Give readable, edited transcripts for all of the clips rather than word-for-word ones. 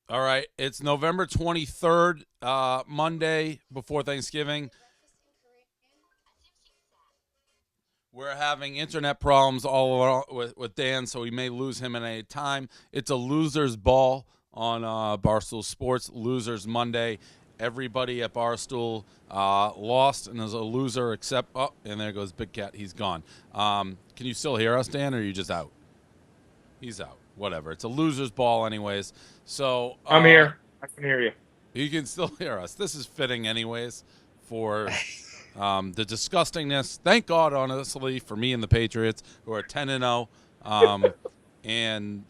All right, it's November 23rd, Monday before Thanksgiving. We're having internet problems all around with Dan, so we may lose him at any time. It's a loser's ball on Barstool Sports, Losers Monday. Everybody at Barstool lost and is a loser except, oh, and there goes Big Cat. He's gone. Can you still hear us, Dan, or are you just out? He's out. Whatever. It's a loser's ball, anyways. So I'm here. I can hear you. you can still hear us. This is fitting, anyways, for the disgustingness. Thank God, honestly, for me and the Patriots, who are 10-0. And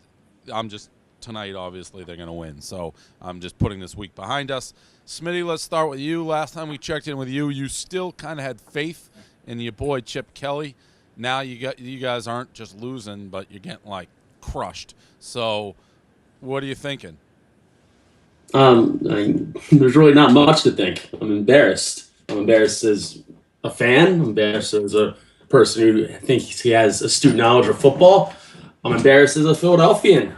I'm just, tonight, obviously, they're going to win. So I'm just putting this week behind us. Smitty, let's start with you. Last time we checked in with you, you still kind of had faith in your boy Chip Kelly. Now you guys aren't just losing, but you're getting, like, crushed. So what are you thinking? There's really not much to think. I'm embarrassed. I'm embarrassed as a fan. I'm embarrassed as a person who thinks he has astute knowledge of football. I'm embarrassed as a Philadelphian.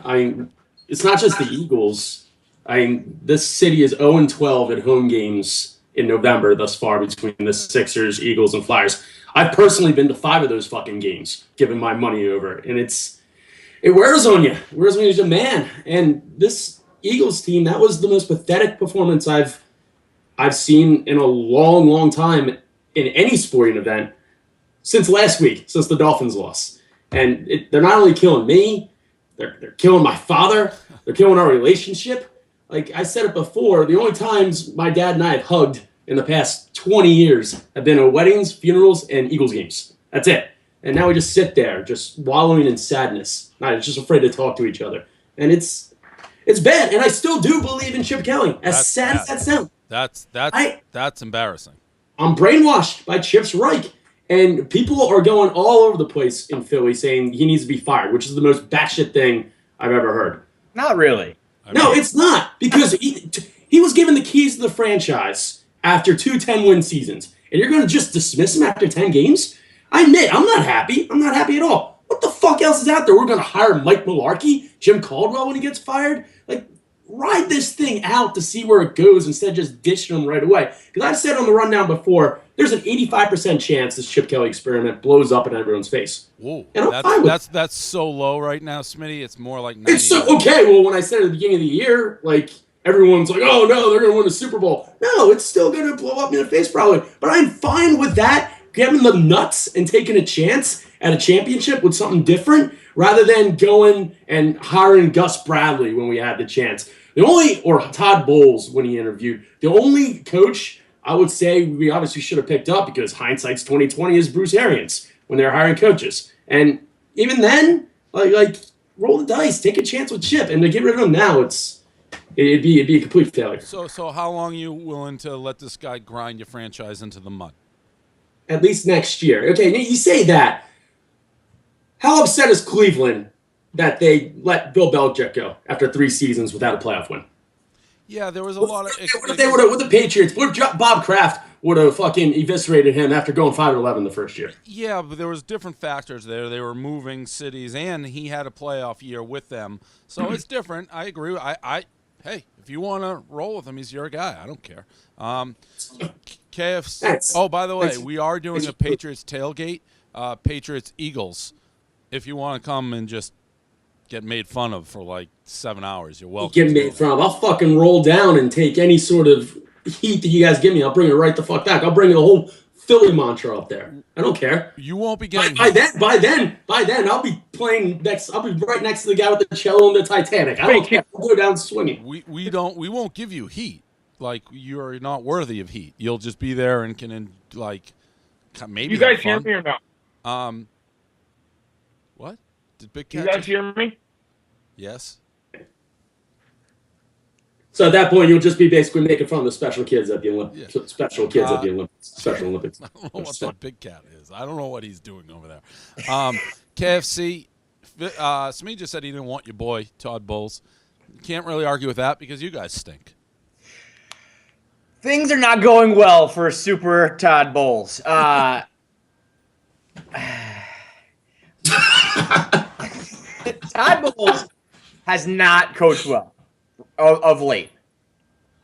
It's not just the Eagles. This city is 0-12 at home games in November thus far between the Sixers, Eagles, and Flyers. I've personally been to 5 of those fucking games, given my money over, and it wears on you. It wears on you as a man. And this Eagles team, that was the most pathetic performance I've seen in a long, long time in any sporting event since last week, since the Dolphins loss. And they're not only killing me, they're killing my father, they're killing our relationship. Like I said it before, the only times my dad and I have hugged in the past 20 years have been at weddings, funerals, and Eagles games. That's it. And now we just sit there, just wallowing in sadness, not just afraid to talk to each other. And it's bad. And I still do believe in Chip Kelly, as That's sad as bad. that sounds. That's embarrassing. I'm brainwashed by Chip's Reich. And people are going all over the place in Philly saying he needs to be fired, which is the most batshit thing I've ever heard. Not really. No, it's not, because he was given the keys to the franchise after 2 10-win seasons. And you're going to just dismiss him after 10 games? I admit, I'm not happy. I'm not happy at all. What the fuck else is out there? We're going to hire Mike Mularkey, Jim Caldwell when he gets fired? Like, ride this thing out to see where it goes instead of just ditching him right away. Because I've said on the rundown before, there's an 85% chance this Chip Kelly experiment blows up in everyone's face. Whoa, And I'm fine with that's so low right now, Smitty. It's more like It's 90. so okay. Well, when I said at the beginning of the year, like everyone's like, "Oh no, they're going to win the Super Bowl." No, it's still going to blow up in the face probably. But I'm fine with that. Giving the nuts and taking a chance at a championship with something different, rather than going and hiring Gus Bradley when we had the chance. Or Todd Bowles when he interviewed. The only coach I would say we obviously should have picked up, because hindsight's 2020, is Bruce Arians when they're hiring coaches. And even then, like roll the dice, take a chance with Chip, and to get rid of him now, it'd be a complete failure. So how long are you willing to let this guy grind your franchise into the mud? At least next year. Okay, you say that. How upset is Cleveland that they let Bill Belichick go after 3 seasons without a playoff win? Yeah, there was a lot of. What if they would have, with the Patriots? What if Bob Kraft would have fucking eviscerated him after going 5-11 the first year? Yeah, but there was different factors there. They were moving cities, and he had a playoff year with them, so it's different. I agree. Hey, if you want to roll with him, he's your guy. I don't care. KFC. Thanks. Oh, by the way, Thanks. we are doing a Patriots tailgate. Patriots Eagles. If you want to come and just get made fun of for like 7 hours, you're welcome. Get made fun of. I'll fucking roll down and take any sort of heat that you guys give me. I'll bring it right the fuck back. I'll bring the whole Philly mantra up there. I don't care. You won't be getting By then, I'll be playing next. I'll be right next to the guy with the cello in the Titanic. I don't care. I'll go down swinging. We won't give you heat. Like, you're not worthy of heat. You'll just be there and can like maybe. You guys have hear fun. me or not? What did Big You Cat? guys hear me? Yes. So at that point, you'll just be basically making fun of the special kids at the Olympics. Yeah. Special kids at the Olympics. Special Olympics. I don't know what that Big Cat is. I don't know what he's doing over there. KFC. Smee just said he didn't want your boy Todd Bowles. Can't really argue with that because you guys stink. Things are not going well for Super Todd Bowles. Todd Bowles has not coached well. of late.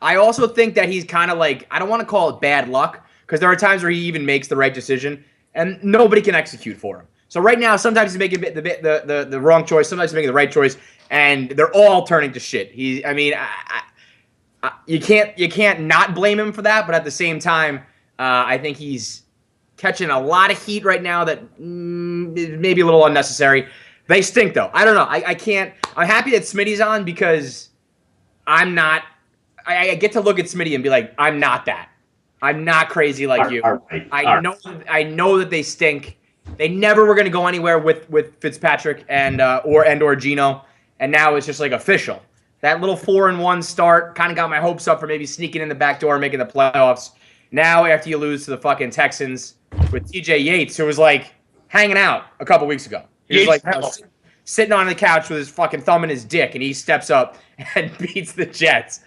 I also think that he's kind of like, I don't want to call it bad luck, because there are times where he even makes the right decision, and nobody can execute for him. So right now, sometimes he's making the wrong choice, sometimes he's making the right choice, and they're all turning to shit. You can't not blame him for that, but at the same time, I think he's catching a lot of heat right now that is maybe a little unnecessary. They stink, though. I don't know. I can't. I'm happy that Smitty's on, because I'm not. I get to look at Smitty and be like, I'm not that. I'm not crazy like you. Right. I know that they stink. They never were going to go anywhere with Fitzpatrick or Gino, and now it's just like official. That little 4-1 start kind of got my hopes up for maybe sneaking in the back door and making the playoffs. Now, after you lose to the fucking Texans with TJ Yates, who was like hanging out a couple weeks ago. He was like sitting on the couch with his fucking thumb in his dick, and he steps up and beats the Jets.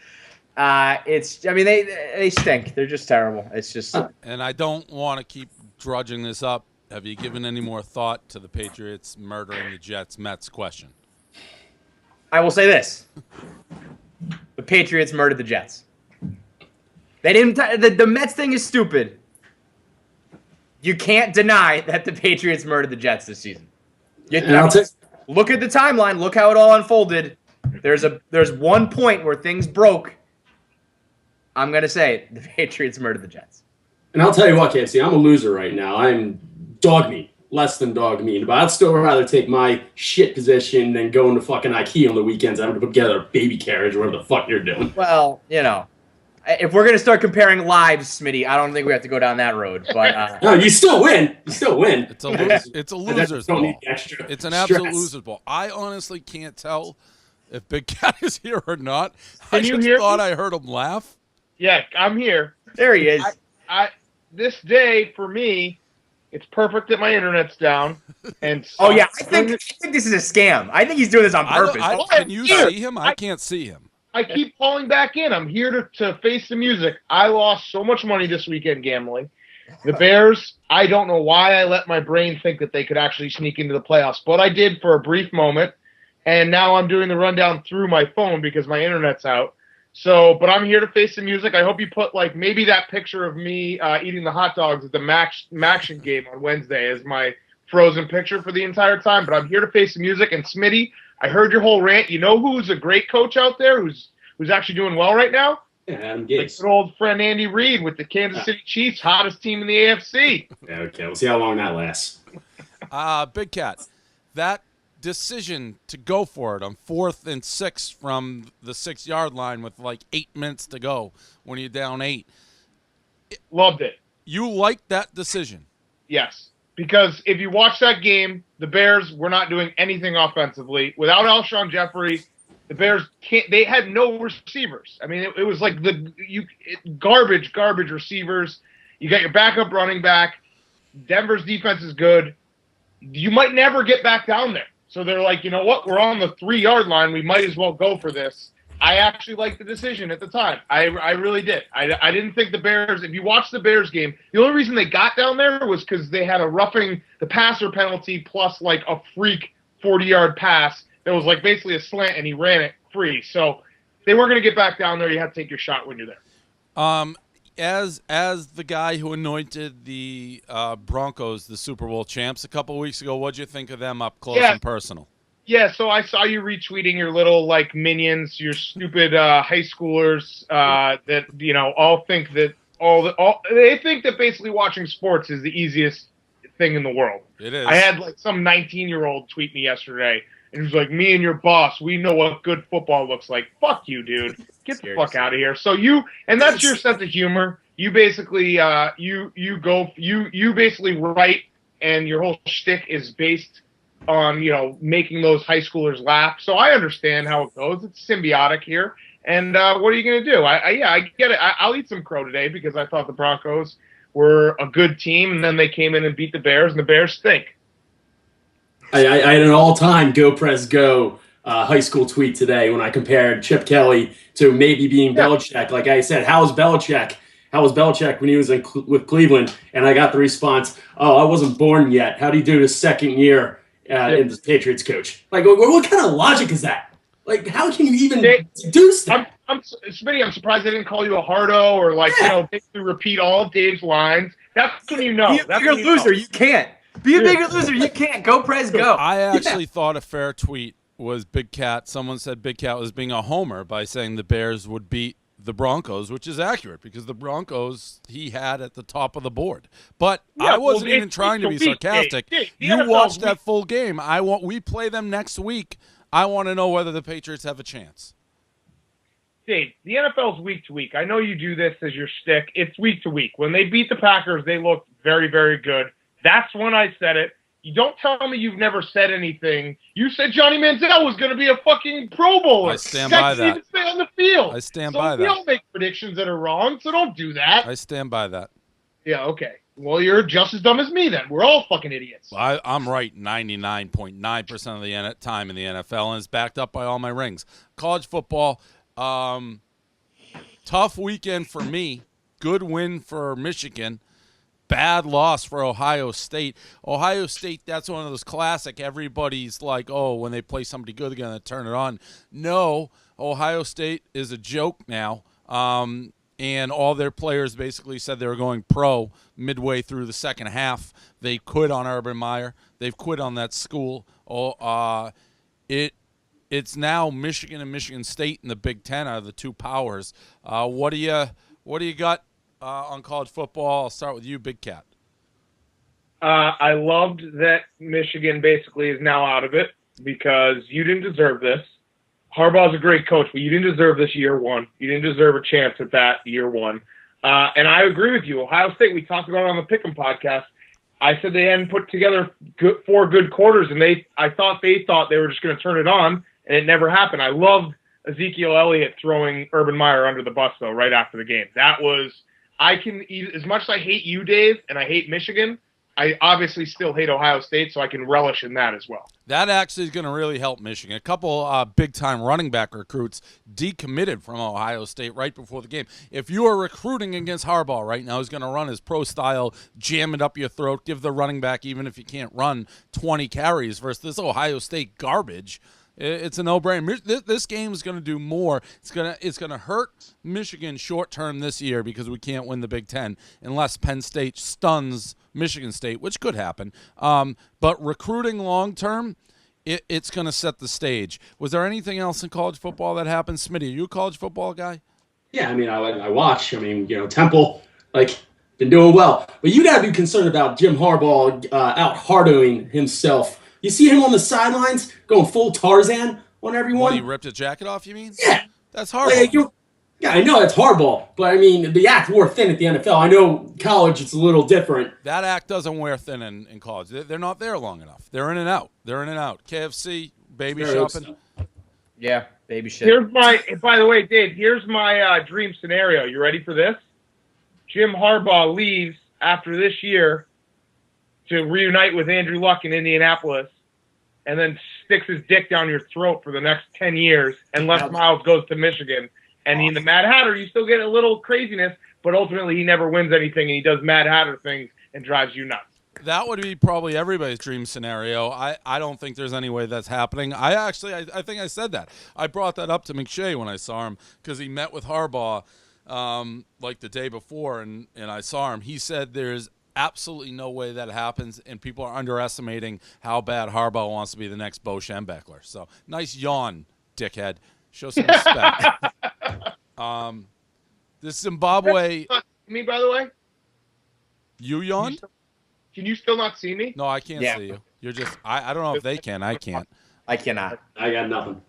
They stink. They're just terrible. It's just. And I don't want to keep drudging this up. Have you given any more thought to the Patriots murdering the Jets-Mets question? I will say this: the Patriots murdered the Jets. They didn't. The Mets thing is stupid. You can't deny that the Patriots murdered the Jets this season. Look at the timeline. Look how it all unfolded. There's one point where things broke. I'm going to say it. The Patriots murdered the Jets. And I'll tell you what, KFC, I'm a loser right now. I'm dog meat, less than dog meat. But I'd still rather take my shit position than going to fucking IKEA on the weekends. I'm going to put together a baby carriage or whatever the fuck you're doing. Well, if we're going to start comparing lives, Smitty, I don't think we have to go down that road. But no, you still win. You still win. It's a loser's ball. It's an absolute loser's ball. I honestly can't tell if Big Cat is here or not. I just thought I heard him laugh. Yeah, I'm here. There he is. This day for me, it's perfect that my internet's down. And I think this is a scam. I think he's doing this on purpose. Can you see him? I can't see him. I keep calling back in. I'm here to face the music. I lost so much money this weekend gambling. The Bears, I don't know why I let my brain think that they could actually sneak into the playoffs, but I did for a brief moment. And now I'm doing the rundown through my phone because my internet's out. So, but I'm here to face the music. I hope you put maybe that picture of me eating the hot dogs at the Maction game on Wednesday as my frozen picture for the entire time. But I'm here to face the music. And Smitty, I heard your whole rant. You know who's a great coach out there who's actually doing well right now? Yeah, Adam Gase. Good old friend Andy Reid with the Kansas City Chiefs, hottest team in the AFC. Yeah, okay, we'll see how long that lasts. Big Cat, that decision to go for it on 4th and 6 from the 6-yard line with 8 minutes to go when you're down 8. Loved it. You liked that decision? Yes, because if you watch that game, the Bears were not doing anything offensively. Without Alshon Jeffrey, the Bears they had no receivers. I mean, it was like garbage receivers. You got your backup running back. Denver's defense is good. You might never get back down there. So they're like, you know what? We're on the 3-yard line. We might as well go for this. I actually liked the decision at the time. I really did. I didn't think the Bears, if you watch the Bears game, the only reason they got down there was because they had a roughing the passer penalty plus a freak 40-yard pass that was basically a slant, and he ran it free. So they weren't going to get back down there. You have to take your shot when you're there. As the guy who anointed the Broncos the Super Bowl champs a couple of weeks ago, what'd you think of them up close and personal? Yeah, so I saw you retweeting your little minions, your stupid high schoolers that all think that they think that basically watching sports is the easiest thing in the world. It is. I had some 19-year-old tweet me yesterday, and he was like, "Me and your boss, we know what good football looks like." Fuck you, dude. Get the fuck out of here. So that's your sense of humor. You basically you basically write, and your whole shtick is based on making those high schoolers laugh. So I understand how it goes. It's symbiotic here. And what are you going to do? I get it. I'll eat some crow today because I thought the Broncos were a good team, and then they came in and beat the Bears, and the Bears stink. I had an all-time Go Press Go high school tweet today when I compared Chip Kelly to maybe being Belichick. Like I said, how was Belichick when he was with Cleveland? And I got the response, "Oh, I wasn't born yet. How do you do his second year as Patriots coach?" Like, what kind of logic is that? Like, how can you even They- deduce that? Smitty, I'm surprised they didn't call you a hardo or basically repeat all of Dave's lines. That's when you know. Be a That's bigger when you loser. know. You can't. Be a bigger loser. You can't. Go, Prez, go. I actually thought a fair tweet was Big Cat. Someone said Big Cat was being a homer by saying the Bears would beat the Broncos, which is accurate because the Broncos he had at the top of the board. But Yeah, I wasn't well, even trying to be it's a week, sarcastic. Dave. The You NFL's watched that week. full game. We play them next week. I want to know whether the Patriots have a chance. Dave, the NFL's week to week. I know you do this as your shtick. It's week to week. When they beat the Packers, they looked very, very good. That's when I said it. You don't tell me you've never said anything. You said Johnny Manziel was going to be a fucking Pro Bowler. I stand by That. Even stay on the field. I stand so by we that. don't make predictions that are wrong, so don't do that. I stand by that. Yeah, okay. Well, you're just as dumb as me then. We're all fucking idiots. I'm right 99.9% of the time in the NFL, and it's backed up by all my rings. College football, tough weekend for me. Good win for Michigan. Bad loss for Ohio State. Ohio State, that's one of those classic. Everybody's like, oh, when they play somebody good, they're going to turn it on. No, Ohio State is a joke now. And all their players basically said they were going pro midway through the second half. They quit on Urban Meyer. They've quit on that school. It's now Michigan and Michigan State in the Big Ten are the two powers. What do you got on college football? I'll start with you, Big Cat. I loved that Michigan basically is now out of it because you didn't deserve this. Harbaugh's a great coach, but you didn't deserve this year one. You didn't deserve a chance at that year one. And I agree with you. Ohio State, we talked about it on the Pick'em podcast. I said they hadn't put together four good quarters, and I thought they were just going to turn it on, and it never happened. I loved Ezekiel Elliott throwing Urban Meyer under the bus, though, right after the game. That was – as much as I hate you, Dave, and I hate Michigan, I obviously still hate Ohio State, so I can relish in that as well. That actually is going to really help Michigan. A couple big-time running back recruits decommitted from Ohio State right before the game. If you are recruiting against Harbaugh right now, he's going to run his pro style, jam it up your throat, give the running back, even if you can't run, 20 carries versus this Ohio State garbage. It's a no-brainer. This game is going to do more. It's going to hurt Michigan short-term this year because we can't win the Big Ten unless Penn State stuns Michigan State, which could happen. But recruiting long-term, it's going to set the stage. Was there anything else in college football that happened? Smitty, are you a college football guy? Yeah, I mean, I watch. I mean, Temple, been doing well. But you got to be concerned about Jim Harbaugh out-hardoing himself. You see him on the sidelines going full Tarzan on everyone? When he ripped his jacket off, you mean? Yeah. That's Harbaugh. Yeah, I know it's hardball, but I mean, the act wore thin at the NFL. I know college, it's a little different. That act doesn't wear thin in college. They're not there long enough. They're in and out. KFC, baby shopping. Yeah, baby shit. By the way, Dave, here's my dream scenario. You ready for this? Jim Harbaugh leaves after this year to reunite with Andrew Luck in Indianapolis and then sticks his dick down your throat for the next 10 years and Les Miles goes to Michigan. And in the Mad Hatter, you still get a little craziness, but ultimately he never wins anything, and he does Mad Hatter things and drives you nuts. That would be probably everybody's dream scenario. I don't think there's any way that's happening. I think I said that. I brought that up to McShay when I saw him because he met with Harbaugh the day before, and I saw him. He said there's absolutely no way that happens, and people are underestimating how bad Harbaugh wants to be the next Bo Schembechler. So nice yawn, dickhead. Show some respect. This Zimbabwe. Me, by the way. You yawned? Can you still not see me? No, I can't see you. You're just. I don't know if they can. I can't. I cannot. I got nothing.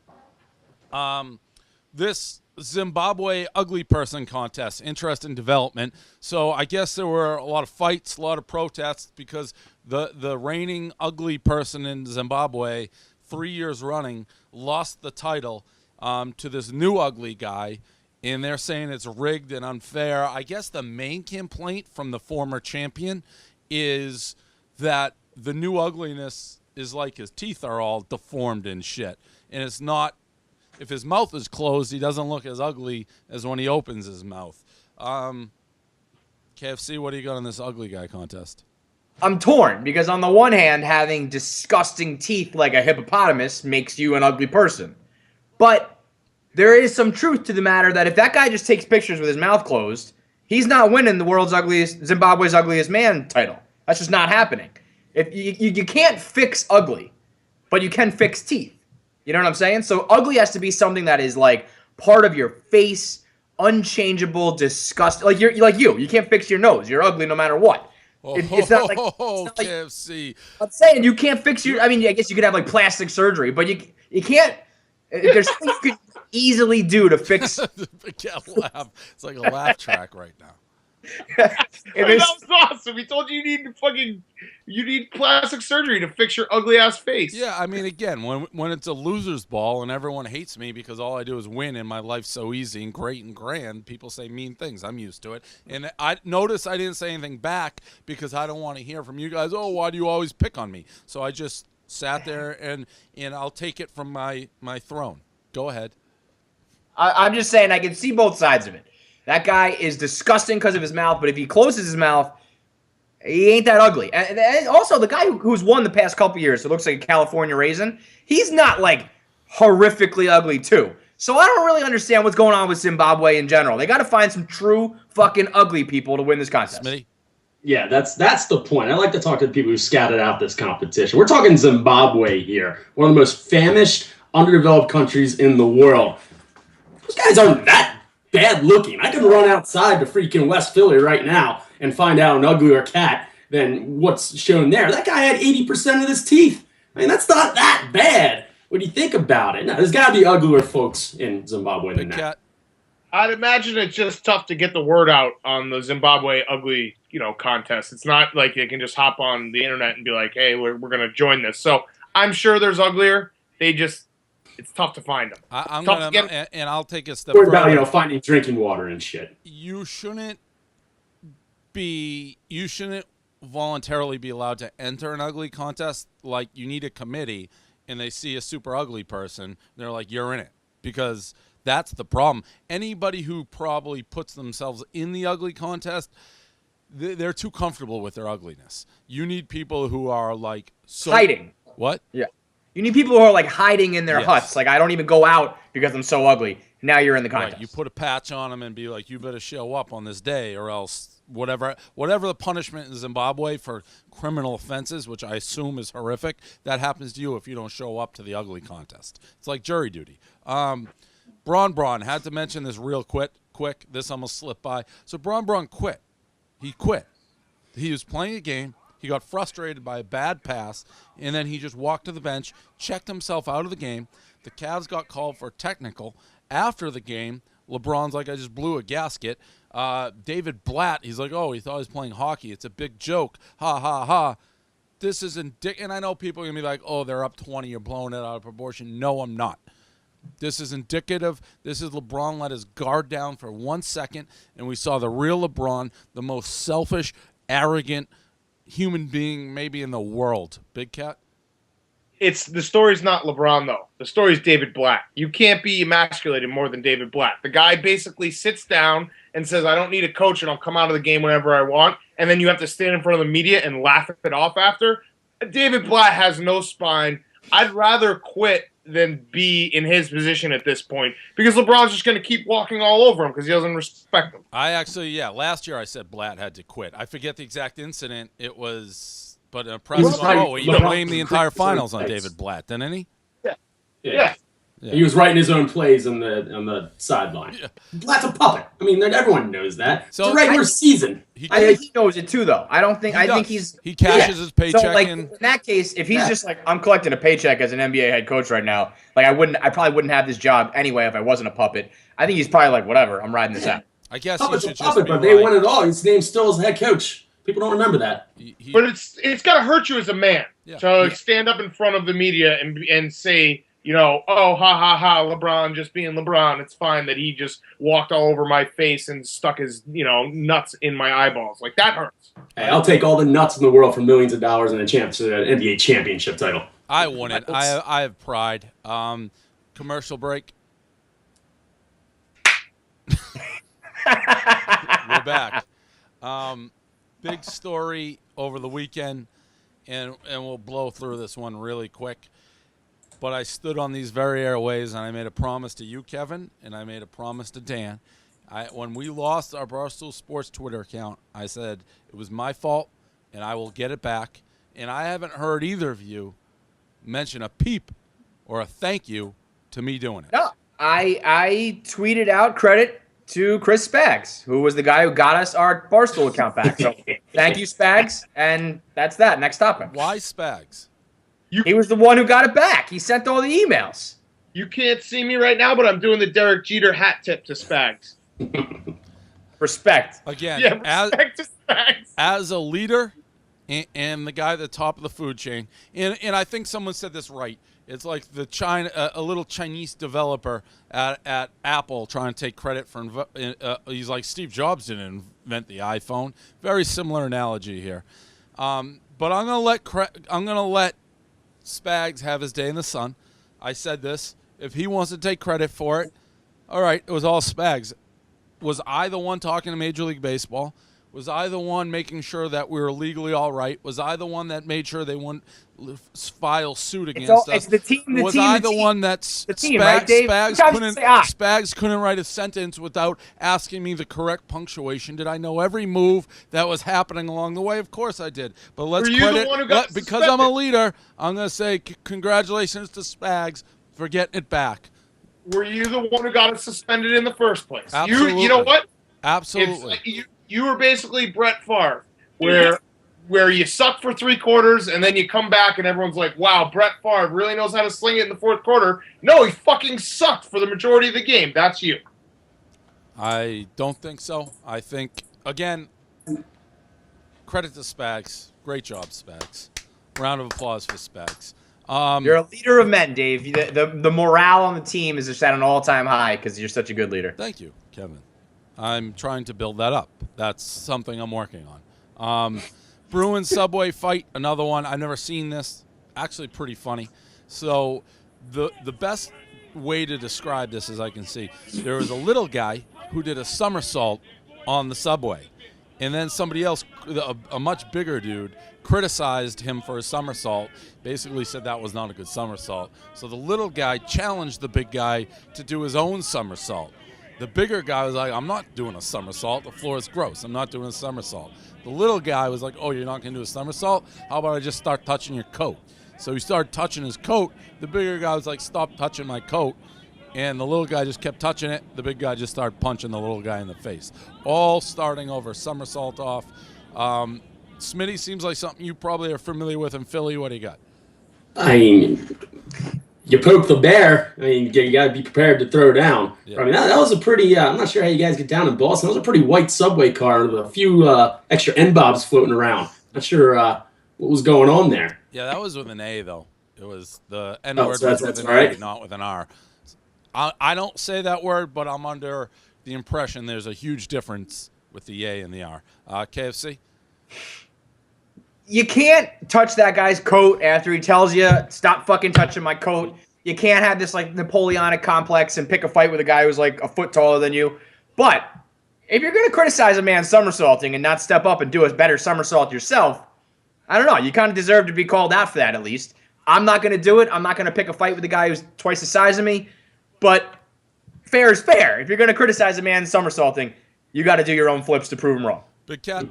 This Zimbabwe ugly person contest, interesting development. So I guess there were a lot of fights, a lot of protests because the reigning ugly person in Zimbabwe, 3 years running, lost the title to this new ugly guy, and they're saying it's rigged and unfair. I guess the main complaint from the former champion is that the new ugliness is like his teeth are all deformed and shit, and it's not. If his mouth is closed, he doesn't look as ugly as when he opens his mouth. KFC, what do you got on this ugly guy contest? I'm torn because on the one hand, having disgusting teeth like a hippopotamus makes you an ugly person. But there is some truth to the matter that if that guy just takes pictures with his mouth closed, he's not winning the Zimbabwe's ugliest man title. That's just not happening. If you can't fix ugly, but you can fix teeth. You know what I'm saying? So ugly has to be something that is like part of your face, unchangeable, disgusting. Like you can't fix your nose. You're ugly no matter what. It's not like KFC. I'm saying you can't fix your. I mean, I guess you could have like plastic surgery, but you can't. There's something you could easily do to fix. Big Cat laugh. It's like a laugh track right now. That was awesome. He told you you need plastic surgery to fix your ugly ass face. Yeah, I mean, again, when it's a loser's ball and everyone hates me because all I do is win and my life's so easy and great and grand, people say mean things. I'm used to it. And I notice I didn't say anything back because I don't want to hear from you guys, oh, why do you always pick on me? So I just sat there and I'll take it from my throne. Go ahead. I'm just saying I can see both sides of it. That guy is disgusting because of his mouth, but if he closes his mouth, he ain't that ugly. And also, the guy who's won the past couple years, who looks like a California raisin, he's not, like, horrifically ugly, too. So I don't really understand what's going on with Zimbabwe in general. They got to find some true fucking ugly people to win this contest. Smitty? Yeah, that's the point. I like to talk to the people who scouted out this competition. We're talking Zimbabwe here, one of the most famished, underdeveloped countries in the world. Those guys aren't that bad looking. I could run outside to freaking West Philly right now and find out an uglier cat than what's shown there. That guy had 80% of his teeth. I mean, that's not that bad when you think about it. Now, there's got to be uglier folks in Zimbabwe than Big that. Cat. I'd imagine it's just tough to get the word out on the Zimbabwe ugly, contest. It's not like they can just hop on the internet and be like, hey, we're going to join this. So I'm sure there's uglier. It's tough to find them. I'm going to, and I'll take a step Worry further. about, finding drinking water and shit. You shouldn't voluntarily be allowed to enter an ugly contest. Like, you need a committee, and they see a super ugly person, they're like, you're in it. Because that's the problem. Anybody who probably puts themselves in the ugly contest, they're too comfortable with their ugliness. You need people who are, like, hiding. What? Yeah. You need people who are, like, hiding in their huts. Like, I don't even go out because I'm so ugly. Now you're in the contest. Right. You put a patch on them and be like, you better show up on this day or else whatever the punishment in Zimbabwe for criminal offenses, which I assume is horrific, that happens to you if you don't show up to the ugly contest. It's like jury duty. Braun had to mention this real quick. This almost slipped by. So Braun quit. He quit. He was playing a game. He got frustrated by a bad pass, and then he just walked to the bench, checked himself out of the game. The Cavs got called for technical. After the game, LeBron's like, I just blew a gasket. David Blatt, he's like, oh, he thought he was playing hockey. It's a big joke. Ha, ha, ha. This is and I know people are going to be like, oh, they're up 20. You're blowing it out of proportion. No, I'm not. This is indicative. This is LeBron let his guard down for 1 second, and we saw the real LeBron, the most selfish, arrogant human being maybe in the world. Big Cat? The story's not LeBron, though. The story's David Blatt. You can't be emasculated more than David Blatt. The guy basically sits down and says, I don't need a coach and I'll come out of the game whenever I want. And then you have to stand in front of the media and laugh it off after. David Blatt has no spine. I'd rather quit than be in his position at this point because LeBron's just going to keep walking all over him because he doesn't respect him. Last year I said Blatt had to quit. I forget the exact incident. It was, but a press he blamed the entire finals on David Blatt, didn't he? Yeah. He was writing his own plays on the sideline. Yeah. Blatt's a puppet. I mean, everyone knows that. It's a regular season. I think he knows it too, though. I think he cashes his paycheck. So, like, in that case, if he's just like, I'm collecting a paycheck as an NBA head coach right now, like I probably wouldn't have this job anyway if I wasn't a puppet. I think he's probably like, whatever, I'm riding this out. I guess Puppet's you should a puppet, but they won it all. His name's still as head coach. People don't remember that. But it's got to hurt you as a man to stand up in front of the media and say, oh, ha, ha, ha, LeBron just being LeBron. It's fine that he just walked all over my face and stuck his, nuts in my eyeballs. Like, that hurts. Hey, I'll take all the nuts in the world for millions of dollars and an NBA championship title. I won it. I have pride. Commercial break. We're back. Big story over the weekend, and we'll blow through this one really quick. but I stood on these very airways, and I made a promise to you, Kevin, and I made a promise to Dan. When we lost our Barstool Sports Twitter account, I said it was my fault, and I will get it back. And I haven't heard either of you mention a peep or a thank you to me doing it. No, I tweeted out credit to Chris Spags, who was the guy who got us our Barstool account back. So thank you, Spags, and that's that. Next topic. Why Spags? He was the one who got it back. He sent all the emails. You can't see me right now, but I'm doing the Derek Jeter hat tip to Spags. Respect. Again, yeah, respect to Spags. As a leader and the guy at the top of the food chain, and I think someone said this right. It's like a little Chinese developer at Apple trying to take credit for. He's like Steve Jobs didn't invent the iPhone. Very similar analogy here. But I'm gonna let Spags have his day in the sun. I said this. If he wants to take credit for it, all right. It was all Spags. Was I the one talking to Major League Baseball? Was I the one making sure that we were legally all right? Was I the one that made sure they wouldn't file suit against us? It's the team. Was I the one that Spags couldn't write a sentence without asking me the correct punctuation? Did I know every move that was happening along the way? Of course I did. But let's credit because I'm a leader. I'm going to say congratulations to Spags for getting it back. Were you the one who got it suspended in the first place? Absolutely. You know what? Absolutely. You were basically Brett Favre, where you suck for 3 quarters and then you come back and everyone's like, wow, Brett Favre really knows how to sling it in the 4th quarter. No, he fucking sucked for the majority of the game. That's you. I don't think so. I think, again, credit to Spags. Great job, Spags. Round of applause for Spags. You're a leader of men, Dave. The morale on the team is just at an all-time high because you're such a good leader. Thank you, Kevin. I'm trying to build that up. That's something I'm working on. Bruins Subway fight, another one. I've never seen this. Actually pretty funny. So the best way to describe this as I can see, there was a little guy who did a somersault on the subway. And then somebody else, a much bigger dude, criticized him for his somersault, basically said that was not a good somersault. So the little guy challenged the big guy to do his own somersault. The bigger guy was like, I'm not doing a somersault. The floor is gross. I'm not doing a somersault. The little guy was like, oh, you're not going to do a somersault? How about I just start touching your coat? So he started touching his coat. The bigger guy was like, stop touching my coat. And the little guy just kept touching it. The big guy just started punching the little guy in the face. All starting over somersault off. Smitty, seems like something you probably are familiar with in Philly. What do you got? I mean, you poke the bear. I mean, you got to be prepared to throw down. Yeah. I mean, that was a pretty, I'm not sure how you guys get down in Boston. That was a pretty white subway car with a few extra N-bobs floating around. Not sure what was going on there. Yeah, that was with an A, though. It was the N-word so was with an A, not with an R. I don't say that word, but I'm under the impression there's a huge difference with the A and the R. KFC? You can't touch that guy's coat after he tells you, stop fucking touching my coat. You can't have this like Napoleonic complex and pick a fight with a guy who's like a foot taller than you. But if you're going to criticize a man somersaulting and not step up and do a better somersault yourself, I don't know. You kind of deserve to be called out for that at least. I'm not going to do it. I'm not going to pick a fight with a guy who's twice the size of me. But fair is fair. If you're going to criticize a man somersaulting, you got to do your own flips to prove him wrong. Big Cat?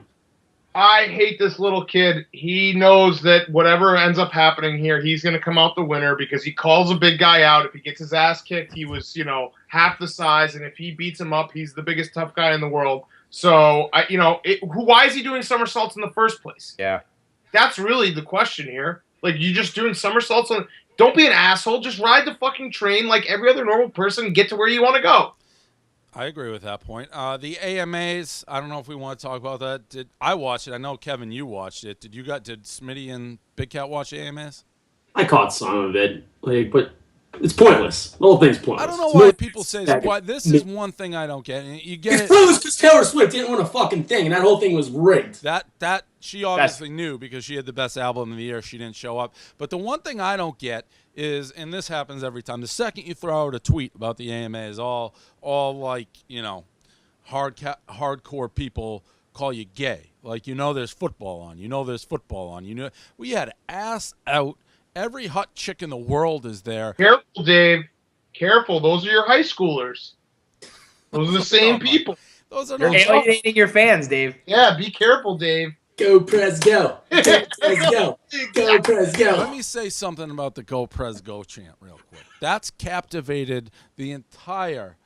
I hate this little kid. He knows that whatever ends up happening here, he's going to come out the winner because he calls a big guy out. If he gets his ass kicked, he was, half the size. And if he beats him up, he's the biggest tough guy in the world. So, why is he doing somersaults in the first place? Yeah. That's really the question here. Like, you just doing somersaults on... Don't be an asshole. Just ride the fucking train like every other normal person and get to where you want to go. I agree with that point. The AMAs, I don't know if we want to talk about that. I watched it. I know, Kevin, you watched it. Did Smitty and Big Cat watch the AMAs? I caught some of it, but it's pointless. The whole thing's pointless. I don't know why people say this is one thing I don't get. You get it's pointless because Taylor Swift didn't win a fucking thing, and that whole thing was rigged. That she obviously knew because she had the best album of the year. She didn't show up. But the one thing I don't get is, and this happens every time, the second you throw out a tweet about the AMAs, all like, hardcore people call you gay. Like, there's football on. There's football on. We had ass out Every hot chick in the world is there. Careful, Dave. Careful. Those are your high schoolers. Those are the same people. Those are You're not. alienating your fans, Dave. Yeah, be careful, Dave. Go Prez, go. Go Prez, go. Go Prez, Let go. me say something about the Go Prez Go chant real quick. That's captivated the entire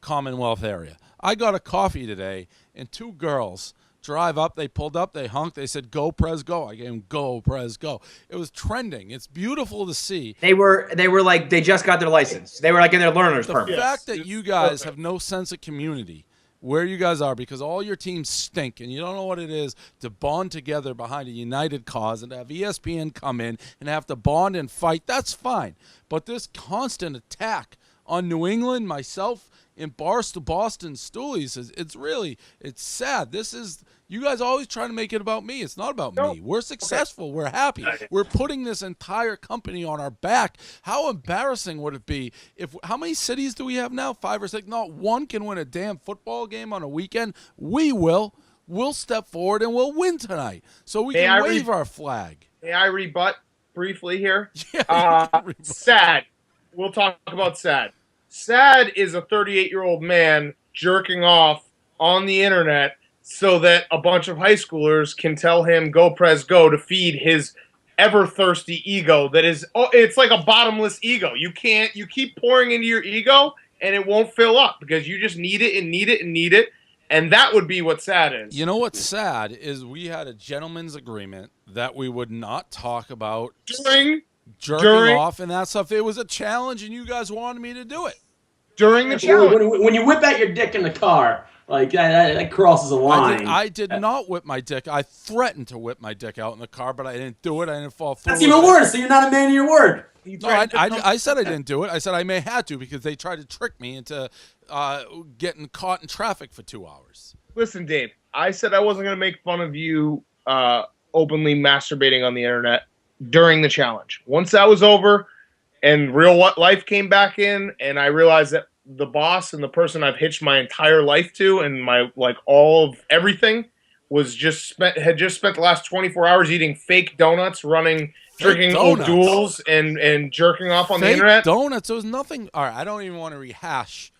Commonwealth area. I got a coffee today, and 2 girls drive up. They pulled up. They honked. They said, "Go Prez, go." I gave them "Go Prez, go." It was trending. It's beautiful to see. They were like they just got their license. They were like in their learner's The permit. fact that it's you guys perfect. have no sense of community where you guys are, because all your teams stink and you don't know what it is to bond together behind a united cause, and to have ESPN come in and have to bond and fight, that's fine. But this constant attack on New England, myself, in Barstool, Boston, Stoolies, it's sad. You guys always try to make it about me. It's not about me. We're successful. We're happy. We're putting this entire company on our back. How embarrassing would it be how many cities do we have now? 5 or 6? Not one can win a damn football game on a weekend. We will. We'll step forward and we'll win tonight. So we can wave our flag. May I rebut briefly here? Yeah, Sad. We'll talk about Sad. Sad is a 38-year-old man jerking off on the internet so that a bunch of high schoolers can tell him "Go Prez, go" to feed his ever-thirsty ego. It's like a bottomless ego. You keep pouring into your ego and it won't fill up because you just need it and need it and need it. And that would be what sad is. You know what's sad is we had a gentleman's agreement that we would not talk about jerking off and that stuff. It was a challenge, and you guys wanted me to do it. During the challenge. When you whip out your dick in the car, like that crosses a line. I did not whip my dick. I threatened to whip my dick out in the car, but I didn't do it. I didn't fall through. That's even worse. So you're not a man of your word. No, I said I didn't do it. I said I may have to because they tried to trick me into getting caught in traffic for 2 hours. Listen, Dave, I said I wasn't going to make fun of you openly masturbating on the internet during the challenge. Once that was over and real life came back in, and I realized that the boss and the person I've hitched my entire life to and my all of everything had just spent the last 24 hours eating fake donuts, drinking O'Doul's and jerking off on the internet. Donuts. There was nothing. All right, I don't even want to rehash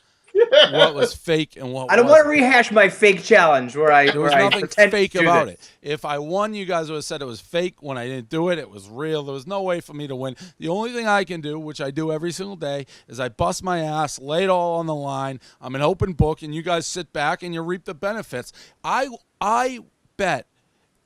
what was fake and what I don't want to rehash my fake challenge where there was nothing fake about this. it. If I won, you guys would have said it was fake. When I didn't do it, it was real. There was no way for me to win. The only thing I can do, which I do every single day, is I bust my ass, lay it all on the line. I'm an open book, and you guys sit back and you reap the benefits. I bet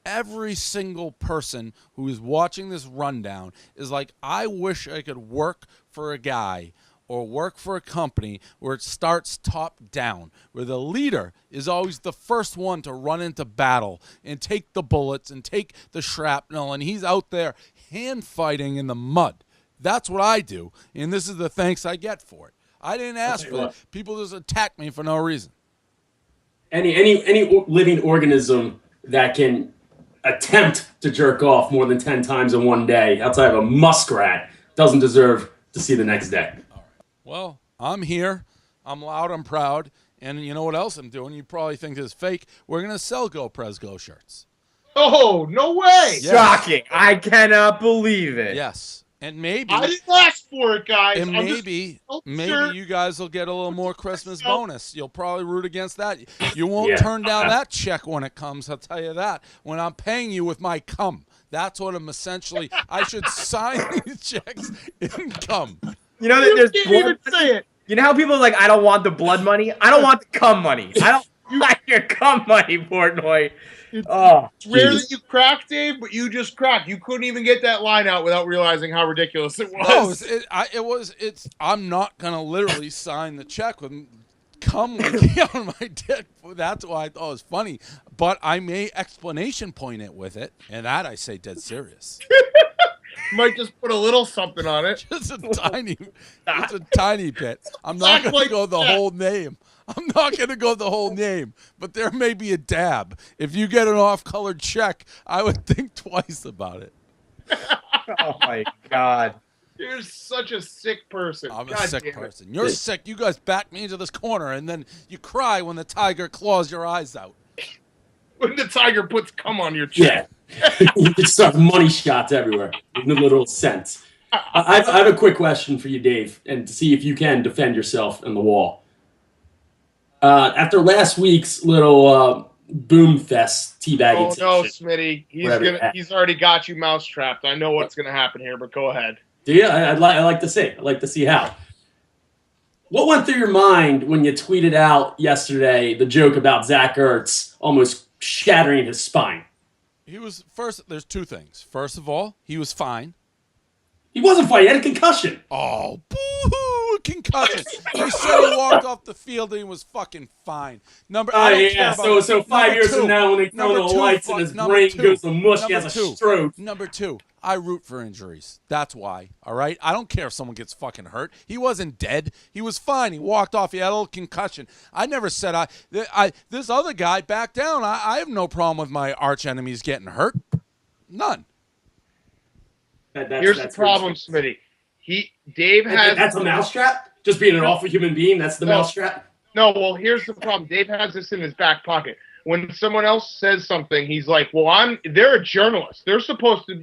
every single person who is watching this rundown is like, I wish I could work for a guy or work for a company where it starts top down, where the leader is always the first one to run into battle and take the bullets and take the shrapnel, and he's out there hand fighting in the mud. That's what I do, and this is the thanks I get for it. I didn't ask for it. People just attack me for no reason. Any living organism that can attempt to jerk off more than 10 times in one day, outside of a muskrat, doesn't deserve to see the next day. Well, I'm here. I'm loud. I'm proud. And you know what else I'm doing? You probably think this is fake. We're going to sell Go Prez Go shirts. Oh, no way. Yes. Shocking. I cannot believe it. Yes. And maybe I didn't ask for it, guys. and maybe you guys will get a little more Christmas bonus. You'll probably root against that. You won't turn down that check when it comes, I'll tell you that. When I'm paying you with my cum. That's what I'm essentially. I should sign these checks in cum. You know that You there's can't blood even money? say it. You know how people are like, I don't want the blood money? I don't want the cum money. I don't want your cum money, Portnoy. Oh, It's rare Jesus. that you crack, Dave, but you just cracked. You couldn't even get that line out without realizing how ridiculous it was. No, I'm not gonna literally sign the check with cum leaking on my dick. That's why I thought it was funny. But I may explanation point it with it, and that I say dead serious. Might just put a little something on it. Just a tiny bit. I'm not gonna go the whole name. I'm not going to go the whole name, but there may be a dab. If you get an off-colored check, I would think twice about it. oh my God. You're such a sick person. I'm a God sick damn it. person. You're sick. You guys back me into this corner, and then you cry when the tiger claws your eyes out. When the tiger puts cum on your chest. Yeah. You can start money shots everywhere in the literal sense. I have a quick question for you, Dave, and to see if you can defend yourself in the wall. After last week's little boom fest teabagging Oh no, session, Smitty, whatever. he's already got you mousetrapped. I know what's gonna happen here, but go ahead. Do you? I'd like to see. I'd like to see how. What went through your mind when you tweeted out yesterday the joke about Zach Ertz almost shattering his spine? He was first. There's two things. First of all, he was fine. He wasn't fighting. He had a concussion. Oh, boo-hoo, concussion. He said he walked off the field and he was fucking fine. I don't care about So 5 years two. from now, when they throw the lights and his brain goes to mush, he has a stroke. Number two, I root for injuries. That's why, all right? I don't care if someone gets fucking hurt. He wasn't dead. He was fine. He walked off. He had a little concussion. I never said this other guy backed down. I have no problem with my arch enemies getting hurt. None. Here's the problem, Smitty. Dave has that's a mousetrap. Just being an awful human being. That's the mousetrap. No, well, here's the problem. Dave has this in his back pocket. When someone else says something, he's like, "Well, they're a journalist. They're supposed to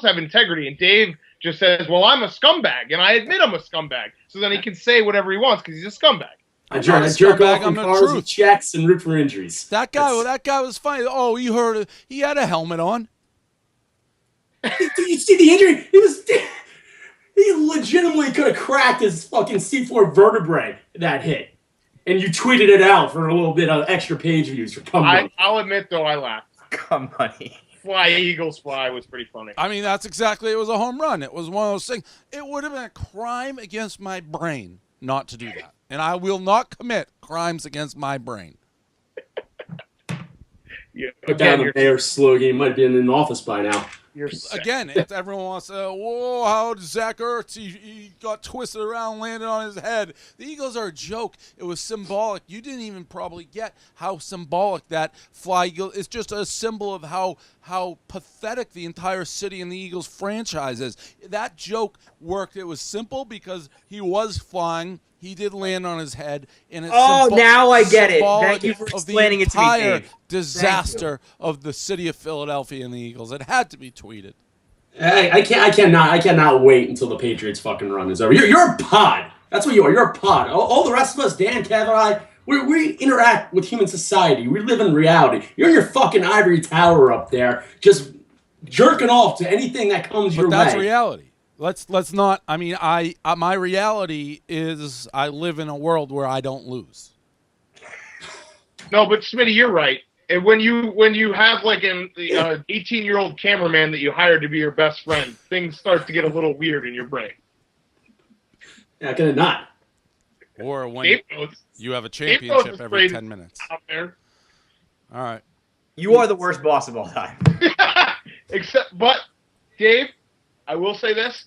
have integrity." And Dave just says, "Well, I'm a scumbag, and I admit I'm a scumbag." So then he can say whatever he wants because he's a scumbag. I jerk off in cars with checks and root for injuries. That guy was funny. Oh, you heard it. He had a helmet on. Do you see the injury? He legitimately could have cracked his fucking C4 vertebrae that hit. And you tweeted it out for a little bit of extra page views for Come Money. I'll admit, though, I laughed. Come Money. Fly, Eagles, fly was pretty funny. I mean, that's exactly, it was a home run. It was one of those things. It would have been a crime against my brain not to do that. And I will not commit crimes against my brain. Yeah, Put down the Bears slogan. He might have been in the office by now. Again, if everyone wants to, whoa, how did Zach Ertz, he got twisted around, landed on his head. The Eagles are a joke. It was symbolic. You didn't even probably get how symbolic that fly eagle is. Just a symbol of how pathetic the entire city and the Eagles franchise is. That joke worked. It was simple because he was flying. He did land on his head, and it's now I get it. Thank you for explaining it to me, Dave. Entire disaster of the city of Philadelphia and the Eagles. It had to be tweeted. I cannot wait until the Patriots fucking run is over. You're a pod. That's what you are. You're a pod. All the rest of us, Dan, Kev, and I, we interact with human society. We live in reality. You're in your fucking ivory tower up there, just jerking off to anything that comes your way. But that's reality. Let's not. I mean, my reality is I live in a world where I don't lose. No, but Smitty, you're right. And when you have like an 18-year-old cameraman that you hired to be your best friend, things start to get a little weird in your brain. Yeah, can it not? Or when you have a championship every 10 minutes. Out there. All right. You are the worst boss of all time. But Dave, I will say this: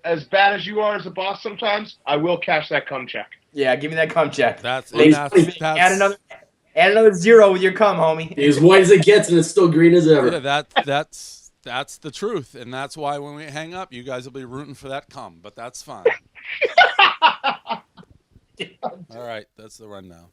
as bad as you are as a boss, sometimes I will cash that cum check. Yeah, give me that cum check. That's add another zero with your cum, homie. As white as it gets, and it's still green as ever. Yeah, that's the truth, and that's why when we hang up, you guys will be rooting for that cum. But that's fine. All right, that's the rundown.